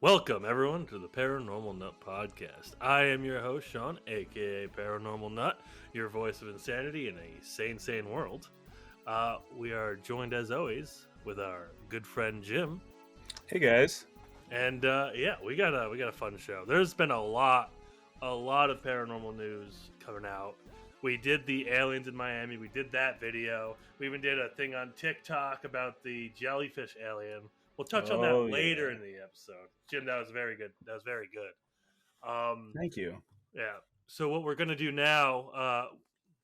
Welcome, everyone, to the Paranormal Nut Podcast. I am your host, Sean, aka Paranormal Nut, your voice of insanity in a sane world. We are joined, as always, with our good friend Jim, Hey guys. and we got a fun show. There's been a lot of paranormal news coming out. We did the aliens in Miami. We did that video. We even did a thing on TikTok about the jellyfish alien. We'll touch on that Oh later yeah. in the episode. Jim, that was very good. That was very good. Thank you. Yeah. So what we're gonna do now?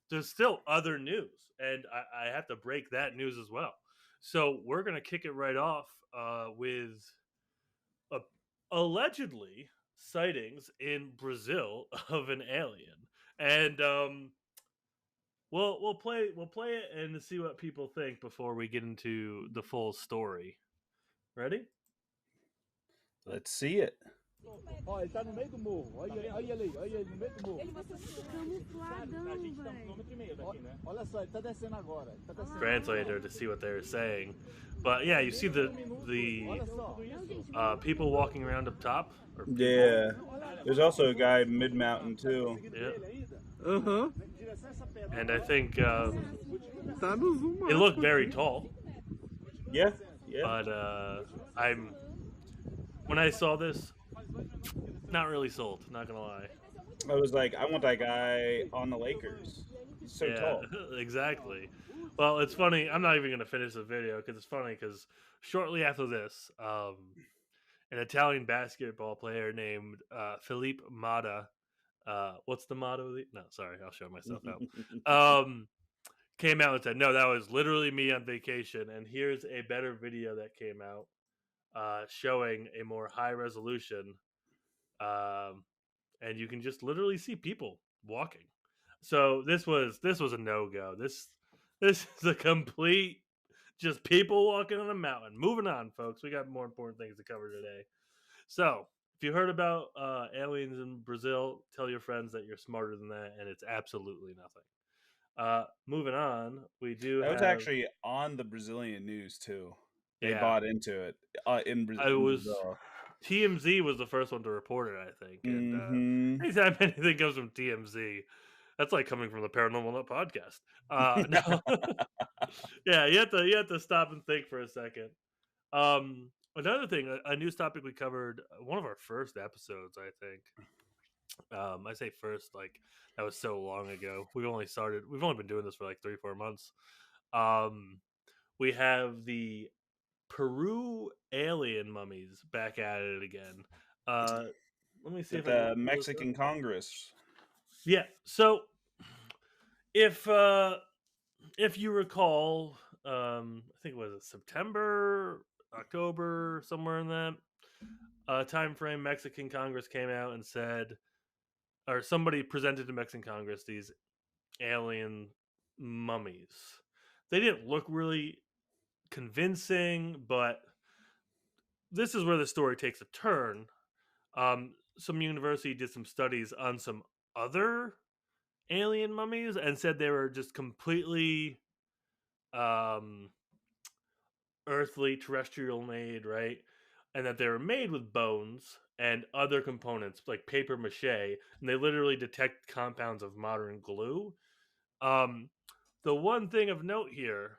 There's still other news, and I have to break that news as well. So we're gonna kick it right off with uh, allegedly sightings in Brazil of an alien, and we'll play it and see what people think before we get into the full story. Ready? Let's see it. Ó, ele tá no meio do morro. Olha ele no meio do morro. Camufladão, velho. Olha só, ele tá descendo agora. Ele tá descendo. Translator to see what they were saying, but yeah, you see the Olha só. people walking around up top. Yeah. There's also a guy mid mountain too. Yeah, Aham. and I think Tá no zoom. they look very tall. Yeah. Yeah. But I'm when I saw this, not really sold. Not gonna lie. I was like, I want that guy on the Lakers. He's so tall. exactly. Well, it's funny. I'm not even gonna finish the video because it's funny because shortly after this, an Italian basketball player named Felipe Mata. What's the motto? No, sorry, I'll show myself out. Came out and said, "No, that was literally me on vacation." And here's a better video that came out showing a more high resolution, and you can just literally see people walking. So this was a no go. This is a complete just people walking on a mountain. Moving on, folks. We got more important things to cover today. So if you heard about aliens in Brazil, tell your friends that you're smarter than that, and it's absolutely nothing. Moving on, we do. That was have, actually on the Brazilian news too. They Yeah. bought into it in I was Brazil. TMZ was the first one to report it, I think. And Mhm. anytime anything comes from TMZ, that's like coming from the Paranormal Nut podcast. No. Yeah, you have to stop and think for a second. Another thing, a news topic we covered, one of our first episodes, I think. I say first, like that was so long ago. We've only been doing this for like 3-4 months. We have the Peru alien mummies back at it again. Let me see At if I can the pull this up. Mexican Congress. Yeah. So if you recall, I think it was September, October, somewhere in that time frame, Mexican Congress came out and said, or somebody presented to Mexican Congress these alien mummies. They didn't look really convincing, but this is where the story takes a turn. Some university did some studies on some other alien mummies and said they were just completely um, earthly, terrestrial made, right? And that they were made with bones and other components like paper mache, and they literally detect compounds of modern glue. The one thing of note here,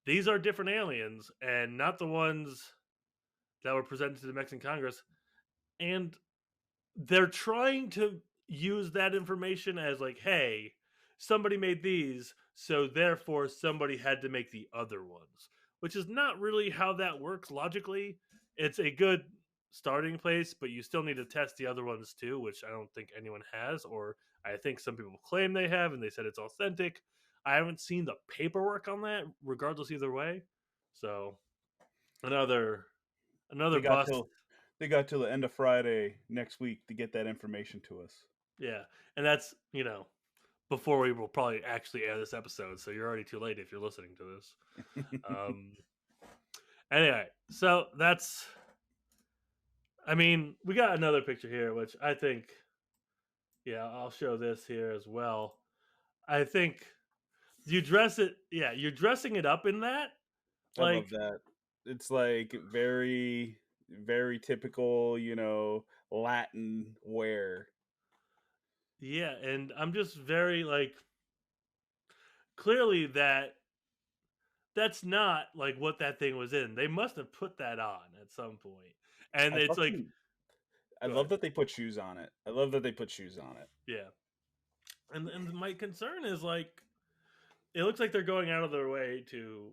these are different aliens and not the ones that were presented to the Mexican Congress. And they're trying to use that information as like, hey, somebody made these, so therefore somebody had to make the other ones, which is not really how that works logically. It's a good starting place, but you still need to test the other ones too, which I don't think anyone has, or I think some people claim they have and they said it's authentic. I haven't seen the paperwork on that, regardless either way. So another They got bust. till the end of Friday next week to get that information to us. Yeah, and that's before we will probably actually air this episode, so you're already too late if you're listening to this. Anyway, so that's. I mean, we got another picture here, which I think. Yeah, I'll show this here as well. I think you dress it. Yeah, you're dressing it up in that. I love that. It's like very very typical, Latin wear. Yeah, and I'm just very like clearly that's not like what that thing was in. They must have put that on at some point. And I it's like fucking I go love ahead. that they put shoes on it. I love that they put shoes on it. Yeah. And my concern is like it looks like they're going out of their way to,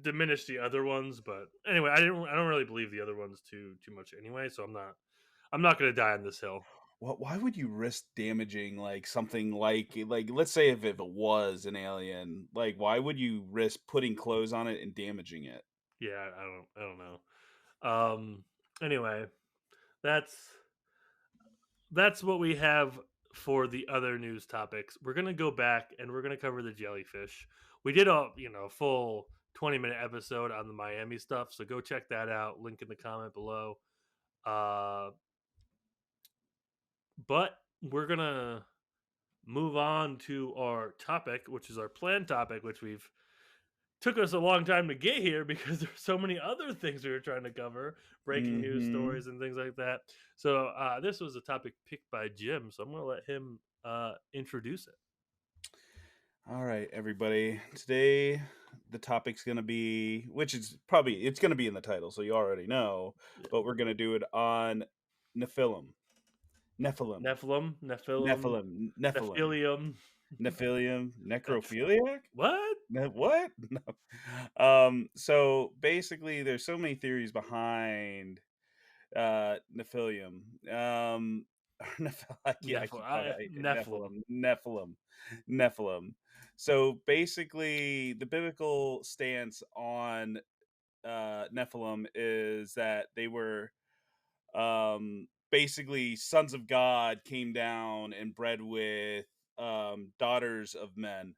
diminish the other ones, but anyway, I don't really believe the other ones too much anyway, so I'm not going to die on this hill. Why would you risk damaging like something like let's say if it was an alien, like why would you risk putting clothes on it and damaging it? Yeah, I don't know. Anyway, that's that's what we have for the other news topics. We're gonna go back and we're gonna cover the jellyfish. We did a full 20-minute episode on the Miami stuff, so go check that out. Link in the comment below. Uh, but we're gonna move on to our topic, which is our planned topic, which we've took us a long time to get here because there's so many other things we were trying to cover, breaking news Mm-hmm. stories and things like that. So this was a topic picked by Jim, so I'm going to let him introduce it. All right, everybody. Today the topic's gonna be, which is probably it's gonna be in the title, so you already know. Yeah. But we're gonna do it on Nephilim, Nephilim, Nephilim, Nephilim, Nephilim, Nephilium. Nephilium, necrophiliac. What? What? No. So basically, there's so many theories behind Nephilium. I keep calling it Nephilim. Nephilim. So basically, the biblical stance on Nephilim is that they were basically sons of God came down and bred with daughters of men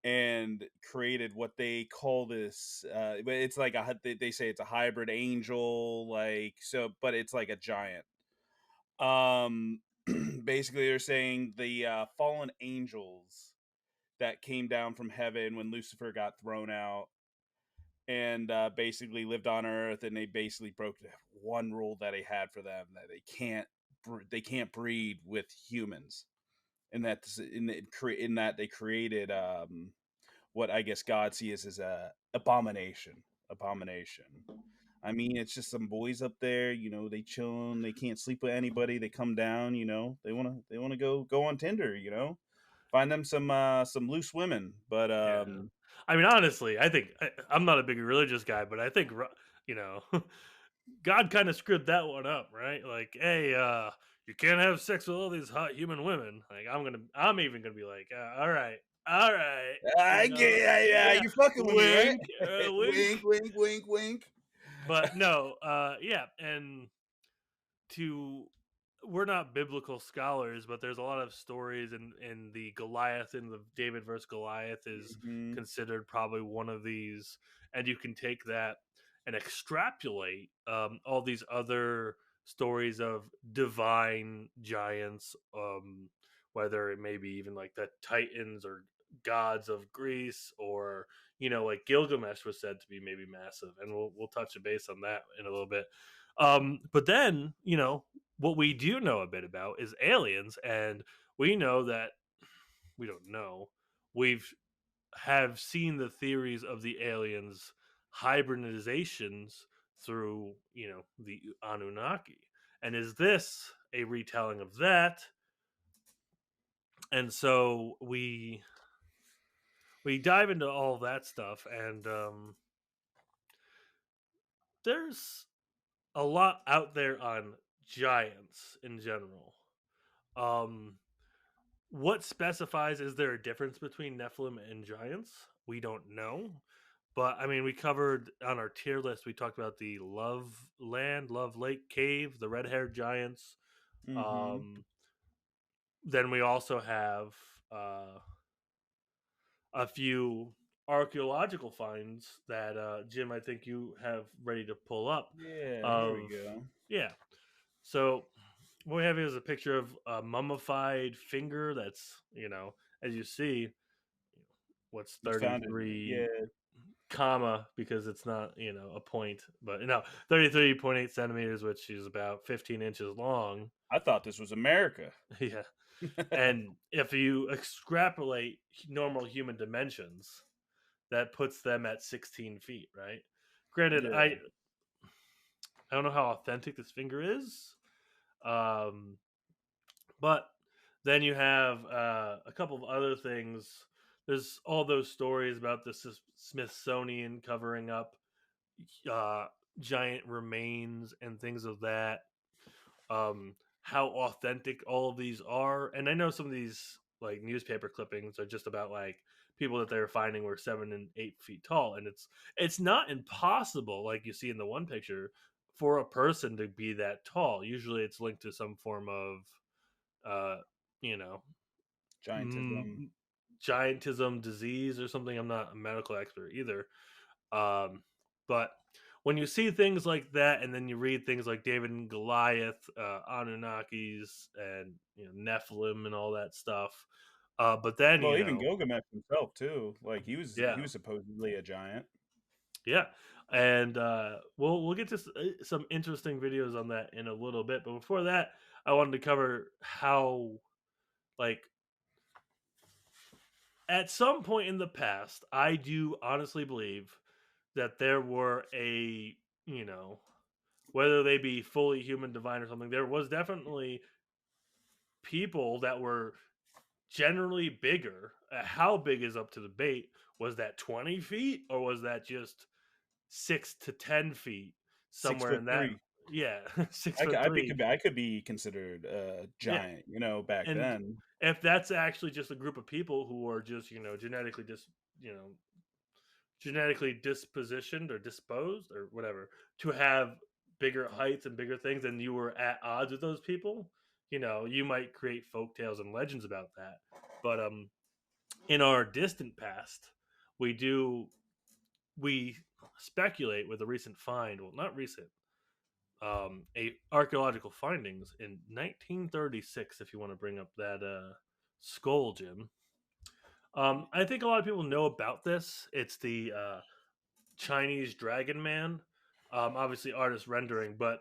and created what they call this but it's like they say it's a hybrid angel, like, so, but it's like a giant. um Basically they're saying the fallen angels that came down from heaven when Lucifer got thrown out and basically lived on earth, and they basically broke one rule that they had for them, that they can't breed with humans, and that in that they created what I guess God sees as a abomination. I mean, it's just some boys up there, they chilling, they can't sleep with anybody, they come down, they want to go on Tinder, find them some loose women, but Yeah. I mean, honestly, I'm not a big religious guy, but I think you know God kind of screwed that one up, right? Like, hey, you can't have sex with all these hot human women. Like, I'm even gonna be like, all right, I get, yeah, yeah, you're fucking with me, right? wink, wink. Wink, wink, wink, wink. But no, yeah, and to we're not biblical scholars, but there's a lot of stories, and the Goliath in the David versus Goliath is Mhm. considered probably one of these, and you can take that and extrapolate all these other stories of divine giants, whether it may be even like the Titans or gods of Greece, or like Gilgamesh was said to be maybe massive, and we'll touch a base on that in a little bit. But then, what we do know a bit about is aliens, and we know that we don't know. We've have seen the theories of the aliens hybridizations through, the Anunnaki. And is this a retelling of that? And so we dive into all that stuff, and there's a lot out there on giants in general. Um, what specifies, is there a difference between Nephilim and giants? We don't know. But I mean, we covered on our tier list, we talked about the Love Land, Love Lake Cave, the red haired giants. Mhm. Um, then we also have uh, a few archaeological finds that Jim, I think you have ready to pull up. Yeah, here we Of go. yeah, so what we have here is a picture of a mummified finger that's, as you see, what's Was found in, 33 yeah, comma because it's not, a point, but no, 33.8 centimeters, which is about 15 inches long. I thought this was America. Yeah. And if you extrapolate normal human dimensions, that puts them at 16 feet, right? Granted, Yeah. I don't know how authentic this finger is, um, but then you have a couple of other things. There's all those stories about the Smithsonian covering up uh, giant remains and things of that. How authentic all of these are, and I know some of these like newspaper clippings are just about like people that they're finding were 7 and 8 feet tall, and it's not impossible, like you see in the one picture, for a person to be that tall. Usually, it's linked to some form of, uh, you know, Giantism. giantism disease or something. I'm not a medical expert either, but when you see things like that, and then you read things like David and Goliath, Anunnakis, and Nephilim, and all that stuff, but then Well, even Gilgamesh himself too. Like he was yeah, supposedly a giant. yeah, and we'll get to some interesting videos on that in a little bit. But before that, I wanted to cover how, like, at some point in the past, I do honestly believe that there were whether they be fully human, divine, or something, there was definitely people that were generally bigger. How big is up to debate. Was that 20 feet or was that just 6 to 10 feet? Six Somewhere foot in that. three. Yeah, 6'3". I could be considered a Yeah. giant, back And then. if that's actually just a group of people who are just, genetically you know, genetically dispositioned or disposed or whatever to have bigger heights and bigger things, and you were at odds with those people, you might create folk tales and legends about that. But in our distant past, we do we speculate with a recent find, well, not recent, a archaeological findings in 1936, if you want to bring up that skull, Jim. I think a lot of people know about this. It's the Chinese Dragon Man. Obviously, artist rendering, but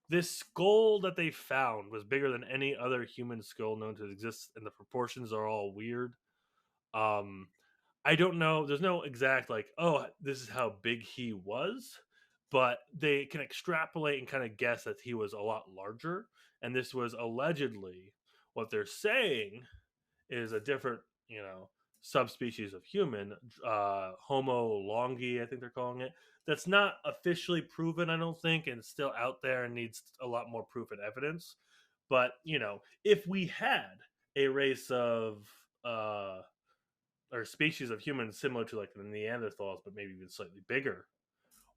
this skull that they found was bigger than any other human skull known to exist, and the proportions are all weird. Um, I don't know. There's no exact like, oh, this is how big he was, but they can extrapolate and kind of guess that he was a lot larger. And this was allegedly, what they're saying is a different, subspecies of human, Homo longi, I think they're calling it. That's not officially proven, I don't think, and still out there and needs a lot more proof and evidence. But if we had a race of or species of humans similar to like the Neanderthals, but maybe even slightly bigger,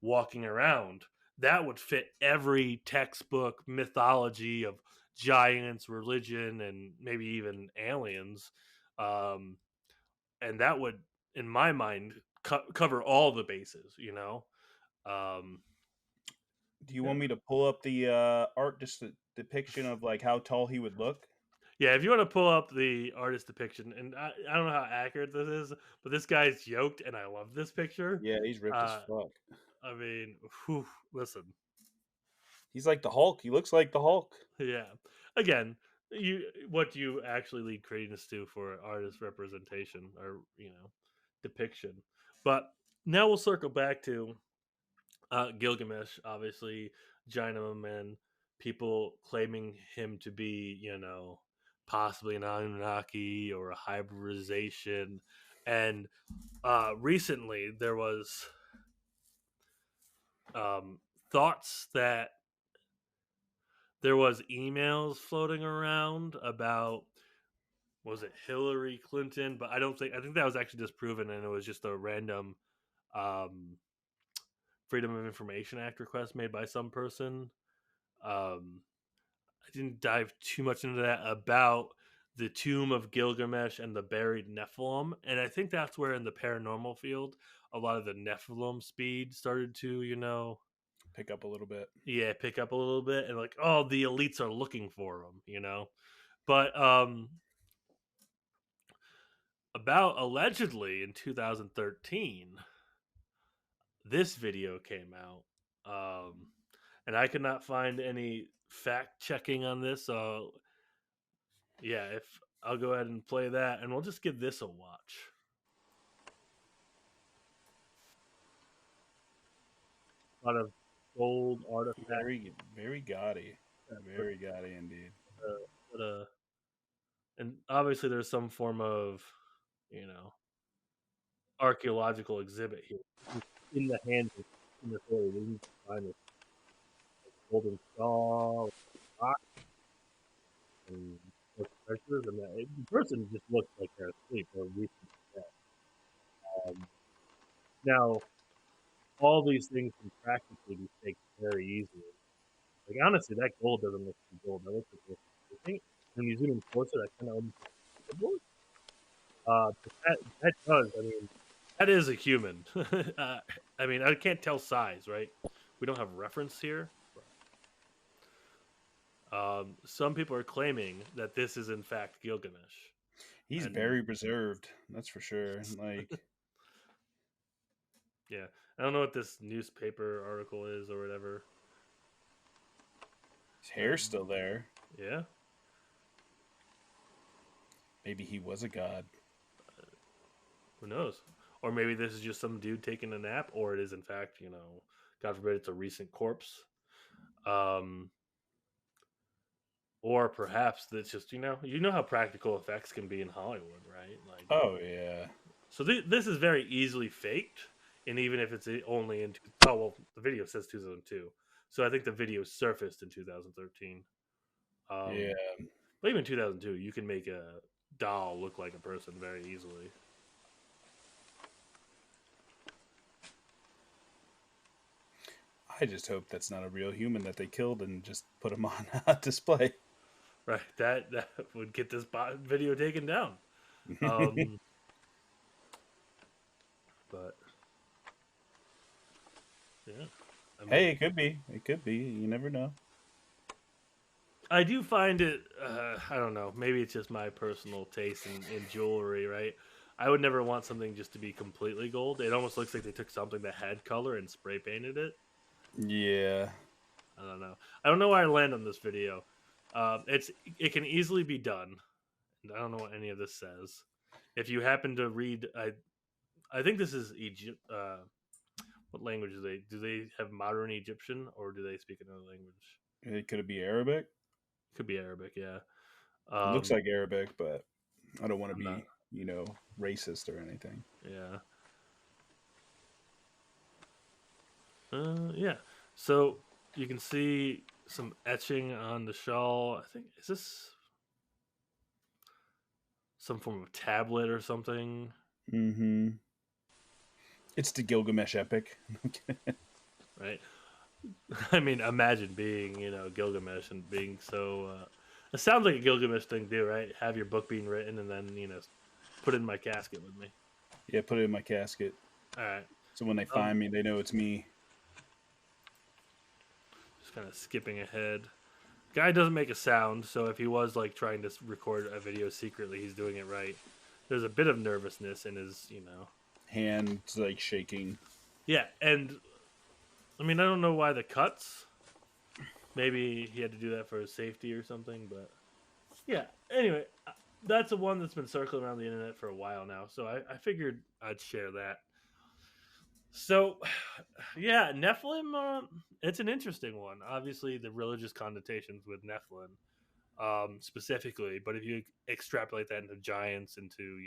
walking around, that would fit every textbook mythology of giants, religion, and maybe even aliens. Um, and that would, in my mind, cover all the bases. Um, Do you yeah. want me to pull up the art depiction of like how tall he would look? Yeah, if you want to pull up the artist depiction, and I don't know how accurate this is, but this guy's yoked, and I love this picture. Yeah, he's ripped as Uh, fuck. I mean, whew, listen, He's like the Hulk. He looks like the Hulk. yeah. Again, what do you actually lead credence to for artist representation or depiction? But now we'll circle back to Gilgamesh. Obviously, Gynaum, and people claiming him to be, possibly an Anunnaki or a hybridization. And recently, there was thoughts that there was emails floating around about, was it Hillary Clinton? But I think that was actually disproven, and it was just a random um, Freedom of Information Act request made by some person. I didn't dive too much into that about the tomb of Gilgamesh and the buried Nephilim, and I think that's where in the paranormal field a lot of the Nephilim speed started to, Pick up a little bit. yeah, pick up a little bit, and like, oh, the elites are looking for them. But about allegedly in 2013, this video came out, and I could not find any fact checking on this. So yeah, if I'll go ahead and play that, and we'll just give this a watch. A lot of gold artifacts. Very gaudy. Very gaudy indeed. But, and obviously there's some form of, archaeological exhibit here in the hands of in the story. We need to find this golden skull, rock, and treasures, and the person just looks like they're asleep or recently dead. Now, all these things can practically be faked very easily. Like honestly, that gold doesn't look like gold. That looks like I think when you zoom in closer, that kind of almost looks like gold. But that does. I mean, that is a human. I mean, I can't tell size, right? We don't have reference here. Some people are claiming that this is in fact Gilgamesh. He's very reserved, that's for sure. Like, yeah, I don't know what this newspaper article is or whatever. his hair's still there. Yeah. Maybe he was a god. Who knows? Or maybe this is just some dude taking a nap, or it is in fact, God forbid, it's a recent corpse. Or perhaps that's just you know how practical effects can be in Hollywood, right? Like, oh yeah. So this is very easily faked, and even if it's only in the video says 2002, so I think the video surfaced in 2013. Yeah. But even 2002, you can make a doll look like a person very easily. I just hope that's not a real human that they killed and just put him on display. Right, that would get this video taken down. But yeah, I mean, hey, it could be. It could be. You never know. I do find it. I don't know. Maybe it's just my personal taste in jewelry, right? I would never want something just to be completely gold. It almost looks like they took something that had color and spray painted it. Yeah. I don't know. I don't know where I land on this video. It can easily be done. I don't know what any of this says. If you happen to read, I think this is Egypt. What language do they have modern Egyptian, or do they speak another language? Could it be Arabic? Could be Arabic, yeah. It looks like Arabic, but I don't want to be, not. Racist or anything. Yeah. Yeah. So you can see some etching on the shawl. I think is this some form of tablet or something? Mm-hmm. It's the Gilgamesh epic. Right. I mean, imagine being, Gilgamesh and being so. It sounds like a Gilgamesh thing, too, right? Have your book being written and then, put it in my casket with me. Yeah, put it in my casket. All right. So when they find me, they know it's me. Just kind of skipping ahead. Guy doesn't make a sound, so if he was like trying to record a video secretly, he's doing it right. There's a bit of nervousness in his, hands like shaking. Yeah, and I mean, I don't know why the cuts. Maybe he had to do that for his safety or something, but yeah. Anyway, that's a one that's been circling around the internet for a while now, so I figured I'd share that. So, yeah, Nephilim, it's an interesting one. Obviously, the religious connotations with Nephilim, specifically, but if you extrapolate that into giants, into,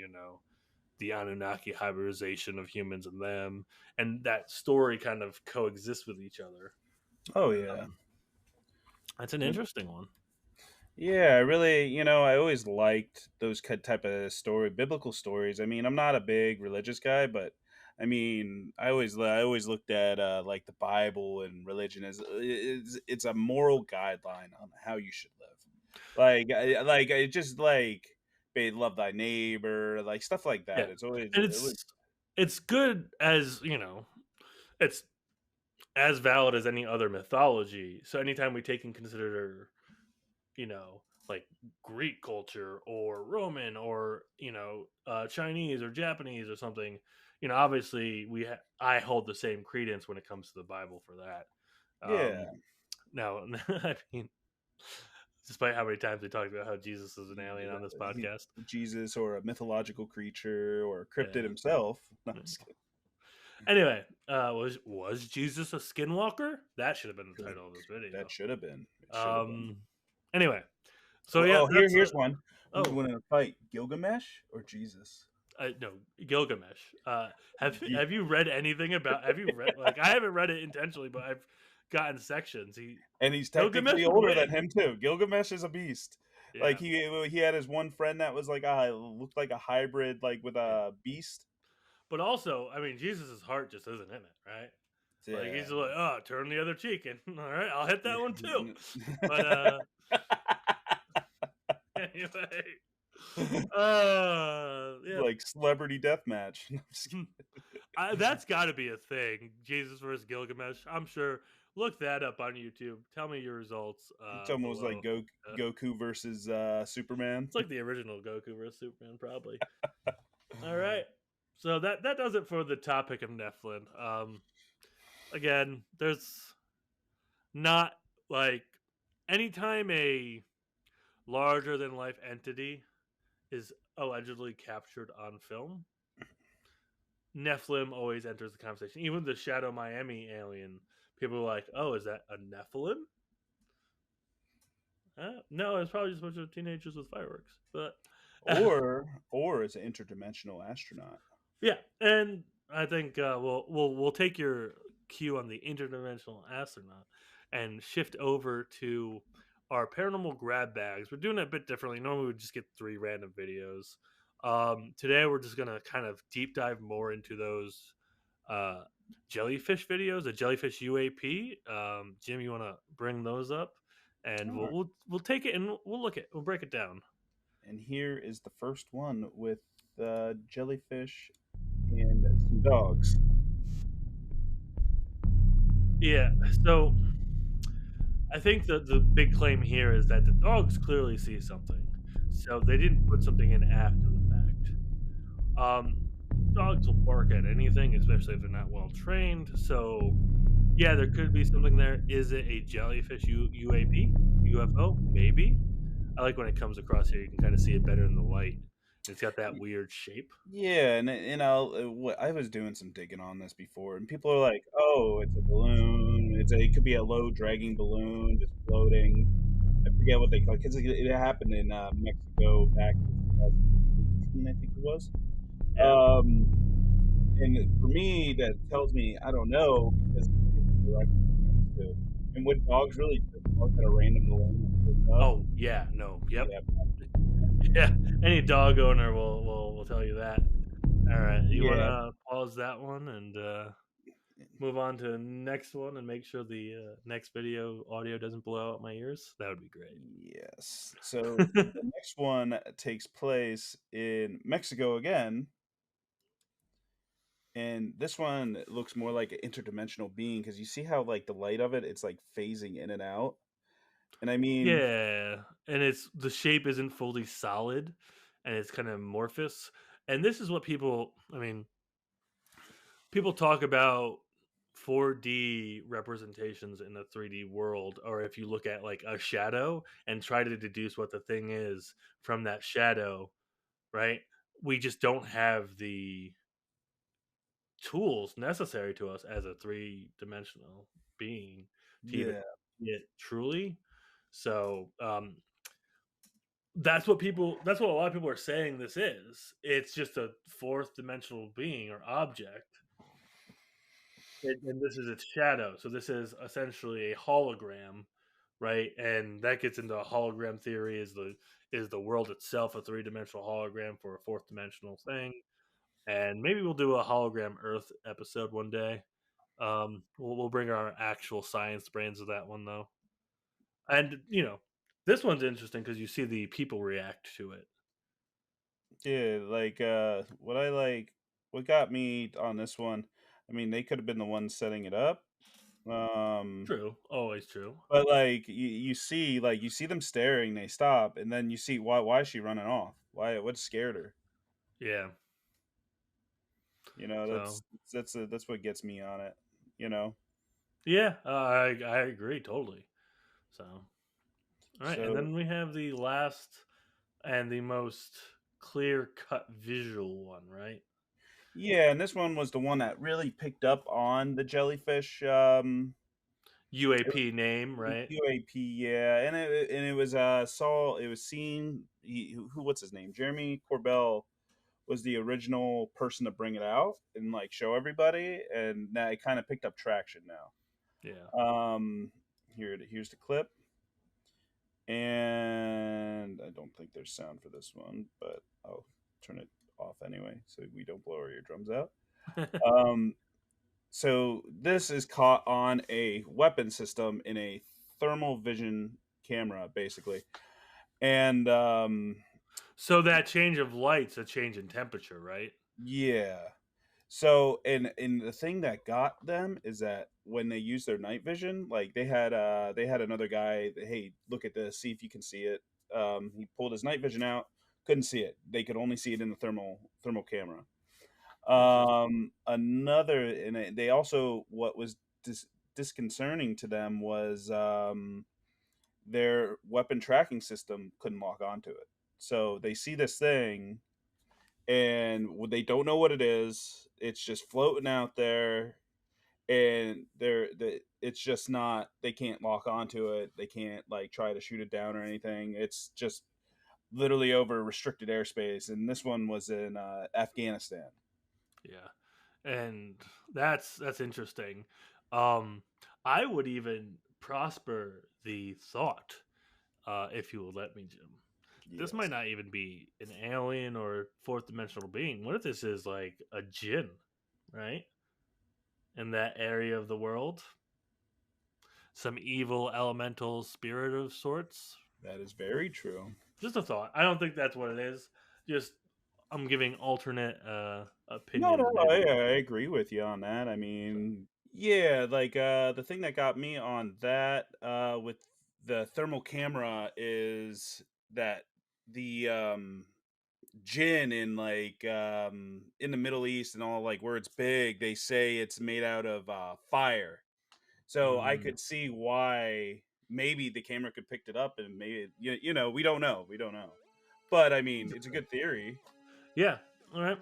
the Anunnaki hybridization of humans and them, and that story kind of coexists with each other. Oh, yeah. That's an interesting one. Yeah, I really, I always liked those type of biblical stories. I mean, I'm not a big religious guy, but I mean, I always looked at like the Bible and religion as it's a moral guideline on how you should live. I just like love thy neighbor, like stuff like that. Yeah. It's always it's good as it's as valid as any other mythology. So anytime we take in consider, like Greek culture or Roman or Chinese or Japanese or something, obviously I hold the same credence when it comes to the Bible for that. Yeah. Now, I mean, despite how many times we talked about how Jesus is an alien on this podcast, Jesus or a mythological creature or a cryptid Yeah. himself. No, I'm just kidding. Anyway, was Jesus a skinwalker? That should have been the title of this video. That should have been. It should have been. Anyway, so yeah, here's one. Who would Oh. win in a fight, Gilgamesh or Jesus? No, Gilgamesh. Have you read anything about? Have you read like I haven't read it intentionally, but I've gotten sections. And he's Gilgamesh technically would older win. than him too. Gilgamesh is a beast. Yeah. Like he had his one friend that was like looked like a hybrid, like with a beast. But also, I mean, Jesus' heart just isn't in it, right? Yeah. Like he's like, oh, turn the other cheek, and all right, I'll hit that one too. But anyway, yeah. Like celebrity death match. That's got to be a thing. Jesus versus Gilgamesh. I'm sure. Look that up on YouTube. Tell me your results. It's almost like Goku versus Superman. It's like the original Goku versus Superman, probably. All right. So that does it for the topic of Nephilim. Again, there's not like anytime a larger than life entity is allegedly captured on film, Nephilim always enters the conversation. Even the Shadow Miami alien, people are like, "Oh, is that a Nephilim?" No, it's probably just a bunch of teenagers with fireworks. But or it's an interdimensional astronaut. Yeah, and I think we'll take your cue on the interdimensional astronaut and shift over to our paranormal grab bags. We're doing it a bit differently. Normally we just get 3 random videos. Today we're just gonna kind of deep dive more into those jellyfish videos, the jellyfish UAP. Jim, you want to bring those up, and Sure. we'll take it and we'll break it down. And here is the first one with jellyfish and some dogs. Yeah, so I think the big claim here is that the dogs clearly see something, so they didn't put something in after the fact. Dogs will bark at anything, especially if they're not well trained. So, yeah, there could be something there. Is it a jellyfish UAP, UFO? Maybe. I like when it comes across here. You can kind of see it better in the light. It's got that weird shape. Yeah, and I was doing some digging on this before, and people are like, "Oh, it's a balloon. It could be a low dragging balloon just floating." I forget what they call it because it happened in Mexico back in 2018, I think it was. Yeah. And for me, that tells me I don't know because it's direction too. And would dogs really just bark at a random balloon? Oh yeah, no, yep, Yeah. yeah. Any dog owner will tell you that. All right, you want to pause that one and move on to the next one and make sure the next video audio doesn't blow out my ears? That would be great. Yes. So the next one takes place in Mexico again. And this one looks more like an interdimensional being because you see how like the light of it's like phasing in and out. And I mean, Yeah, and the shape isn't fully solid, and it's kind of amorphous. And this is what people talk about 4D representations in a 3D world, or if you look at like a shadow and try to deduce what the thing is from that shadow, right? We just don't have the tools necessary to us as a 3-dimensional being to even see it truly. So that's what a lot of people are saying this is. It's just a 4th dimensional being or object. And this is its shadow. So this is essentially a hologram, right? And that gets into a hologram theory. Is the world itself a 3-dimensional hologram for a 4th dimensional thing? And maybe we'll do a hologram Earth episode one day. We'll bring our actual science brains to that one though. And this one's interesting because you see the people react to it. Yeah, like what got me on this one, I mean, they could have been the ones setting it up. True, always true. But like you see them staring, they stop, and then you see why is she running off? What scared her? Yeah. You know, So that's what gets me on it. You know, yeah, I agree totally. So all right, and so then we have the last and the most clear cut visual one, right? yeah, and this one was the one that really picked up on the jellyfish. It was UAP name, right? UAP, yeah, and it was Saul. It was seen. What's his name? Jeremy Corbell was the original person to bring it out and like show everybody, and now it kind of picked up traction now. Yeah. Here's the clip, and I don't think there's sound for this one, but I'll turn it off anyway so we don't blow our eardrums out. Um, so this is caught on a weapon system in a thermal vision camera, basically, and So that change of light's a change in temperature, right? yeah. So and the thing that got them is that when they used their night vision, like they had another guy, hey, look at this, see if you can see it. He pulled his night vision out, couldn't see it. They could only see it in the thermal camera. Another they also what was disconcerting to them was their weapon tracking system couldn't lock onto it. So they see this thing and they don't know what it is. It's just floating out there, and it's just not. They can't lock onto it. They can't like try to shoot it down or anything. It's just literally over restricted airspace. And this one was in Afghanistan. Yeah. And that's interesting. Um I would even prosper the thought, if you will let me, Jim. This might Yes, not even be an alien or fourth dimensional being. What if this is like a jinn, right? In that area of the world? Some evil elemental spirit of sorts? that is very true. Just a thought. I don't think that's what it is. Just I'm giving alternate No, opinions, no, maybe. I agree with you on that. I So, mean, yeah, like the thing that got me on that with the thermal camera is that the gin in like in the Middle East and all, like where it's big, they say it's made out of fire. So I mm, could see why maybe the camera could picked it up, and maybe you know, we don't know, but I mean, it's a good theory. yeah. All right.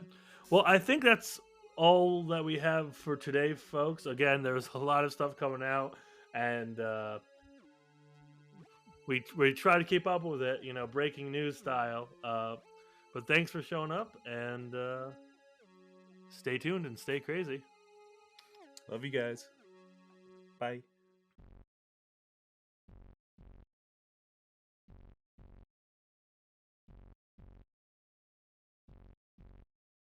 Well, I think that's all that we have for today, folks. Again, there's a lot of stuff coming out, and we try to keep up with it, breaking news style. But thanks for showing up, and stay tuned and stay crazy. Love you guys. Bye.